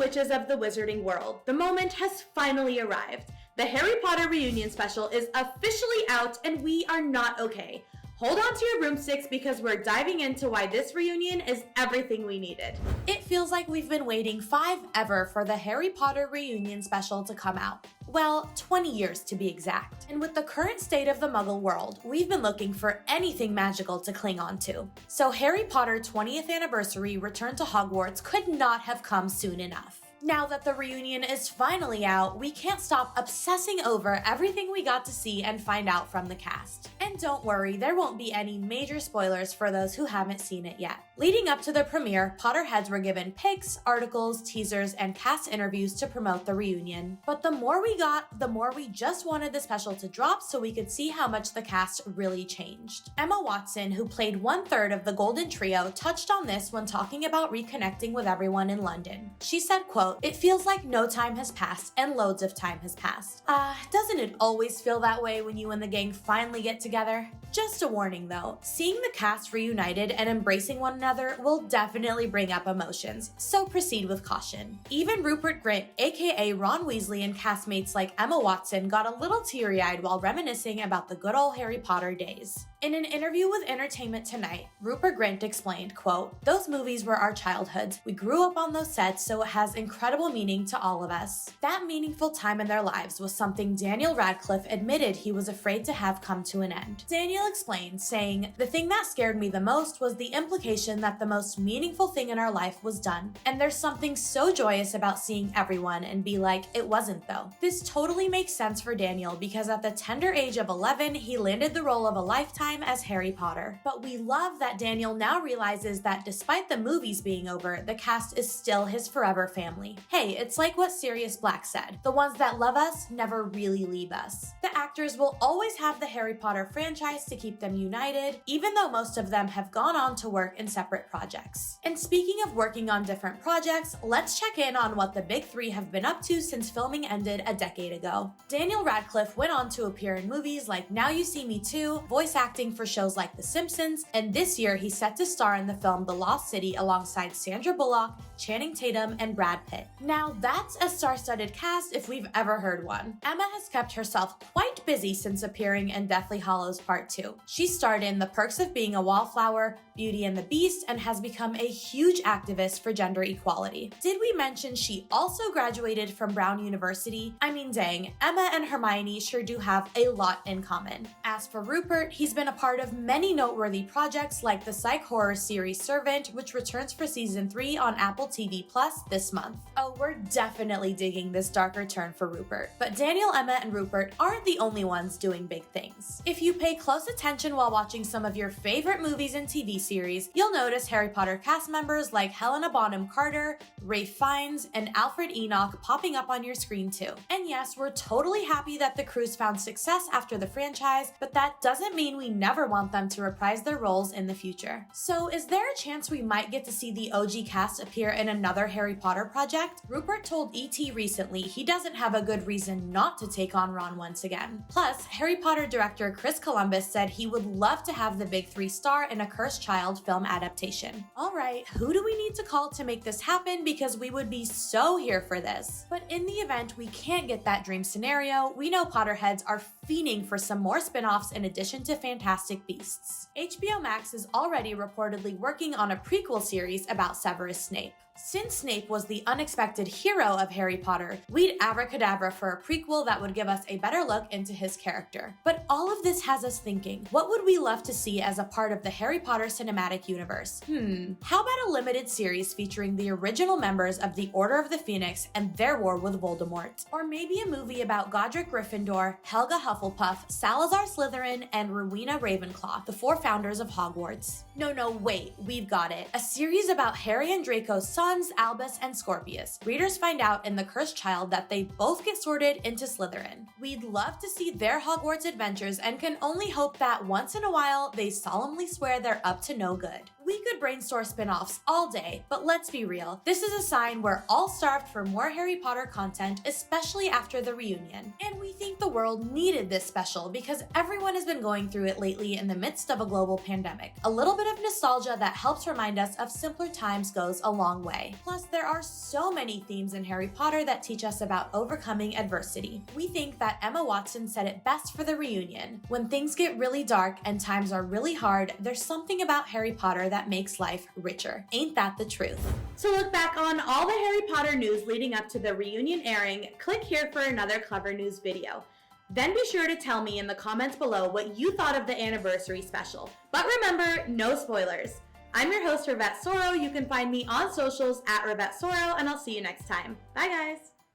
witches of the wizarding world, the moment has finally arrived. The Harry Potter reunion special is officially out, and we are not okay. Hold on to your broomsticks because we're diving into why this reunion is everything we needed. It feels like we've been waiting forever for the Harry Potter reunion special to come out. Well, 20 years to be exact. And with the current state of the Muggle world, we've been looking for anything magical to cling on to. So Harry Potter 20th Anniversary Return to Hogwarts could not have come soon enough. Now that the reunion is finally out, we can't stop obsessing over everything we got to see and find out from the cast. And don't worry, there won't be any major spoilers for those who haven't seen it yet. Leading up to the premiere, Potterheads were given pics, articles, teasers, and cast interviews to promote the reunion. But the more we got, the more we just wanted the special to drop so we could see how much the cast really changed. Emma Watson, who played 1/3 of the Golden Trio, touched on this when talking about reconnecting with everyone in London. She said, quote, "It feels like no time has passed and loads of time has passed. Doesn't it always feel that way when you and the gang finally get together?" Just a warning though, seeing the cast reunited and embracing one another will definitely bring up emotions, so proceed with caution. Even Rupert Grint, aka Ron Weasley, and castmates like Emma Watson got a little teary-eyed while reminiscing about the good old Harry Potter days. In an interview with Entertainment Tonight, Rupert Grint explained, quote, "Those movies were our childhoods. We grew up on those sets, so it has incredible meaning to all of us. That meaningful time in their lives was something Daniel Radcliffe admitted he was afraid to have come to an end." Daniel explained, saying, "The thing that scared me the most was the implication that the most meaningful thing in our life was done. And there's something so joyous about seeing everyone and be like, it wasn't though." This totally makes sense for Daniel because at the tender age of 11, he landed the role of a lifetime as Harry Potter. But we love that Daniel now realizes that despite the movies being over, the cast is still his forever family. Hey, it's like what Sirius Black said, "The ones that love us never really leave us." The actors will always have the Harry Potter franchise to keep them united, even though most of them have gone on to work in separate projects. And speaking of working on different projects, let's check in on what the big three have been up to since filming ended a decade ago. Daniel Radcliffe went on to appear in movies like Now You See Me Too, voice acting for shows like The Simpsons, and this year he's set to star in the film The Lost City alongside Sandra Bullock, Channing Tatum, and Brad Pitt. Now that's a star-studded cast if we've ever heard one. Emma has kept herself quite busy since appearing in Deathly Hallows Part 2. She starred in The Perks of Being a Wallflower, Beauty and the Beast, and has become a huge activist for gender equality. Did we mention she also graduated from Brown University? I mean, dang, Emma and Hermione sure do have a lot in common. As for Rupert, he's been a part of many noteworthy projects like the psych horror series Servant, which returns for season 3 on Apple TV Plus this month. Oh, we're definitely digging this darker turn for Rupert. But Daniel, Emma, and Rupert aren't the only ones doing big things. If you pay close attention while watching some of your favorite movies and TV series, you'll notice Harry Potter cast members like Helena Bonham Carter, Ralph Fiennes, and Alfred Enoch popping up on your screen too. And yes, we're totally happy that the crews found success after the franchise, but that doesn't mean we never want them to reprise their roles in the future. So is there a chance we might get to see the OG cast appear in another Harry Potter project? Rupert told ET recently he doesn't have a good reason not to take on Ron once again. Plus, Harry Potter director Chris Columbus said he would love to have the big three star in a Cursed Child film adaptation. Alright, who do we need to call to make this happen because we would be so here for this? But in the event we can't get that dream scenario, we know Potterheads are fiending for some more spin-offs in addition to Fantastic Beasts. HBO Max is already reportedly working on a prequel series about Severus Snape. Since Snape was the unexpected hero of Harry Potter, we'd abracadabra for a prequel that would give us a better look into his character. But all of this has us thinking, what would we love to see as a part of the Harry Potter cinematic universe? How about a limited series featuring the original members of the Order of the Phoenix and their war with Voldemort? Or maybe a movie about Godric Gryffindor, Helga Hufflepuff, Salazar Slytherin, and Rowena Ravenclaw, the 4 founders of Hogwarts. No, wait, we've got it. A series about Harry and Draco's sons, Albus and Scorpius. Readers find out in The Cursed Child that they both get sorted into Slytherin. We'd love to see their Hogwarts adventures and can only hope that once in a while they solemnly swear they're up to no good. We could brainstorm spin-offs all day, but let's be real, this is a sign we're all starved for more Harry Potter content, especially after the reunion. And we think the world needed this special because everyone has been going through it lately in the midst of a global pandemic. A little bit of nostalgia that helps remind us of simpler times goes a long way. Plus, there are so many themes in Harry Potter that teach us about overcoming adversity. We think that Emma Watson said it best for the reunion. When things get really dark and times are really hard, there's something about Harry Potter that makes life richer. Ain't that the truth? To look back on all the Harry Potter news leading up to the reunion airing, click here for another Clevver News video. Then be sure to tell me in the comments below what you thought of the anniversary special. But remember, no spoilers. I'm your host, Rivette Soro. You can find me on socials at Rivette Soro, and I'll see you next time. Bye, guys.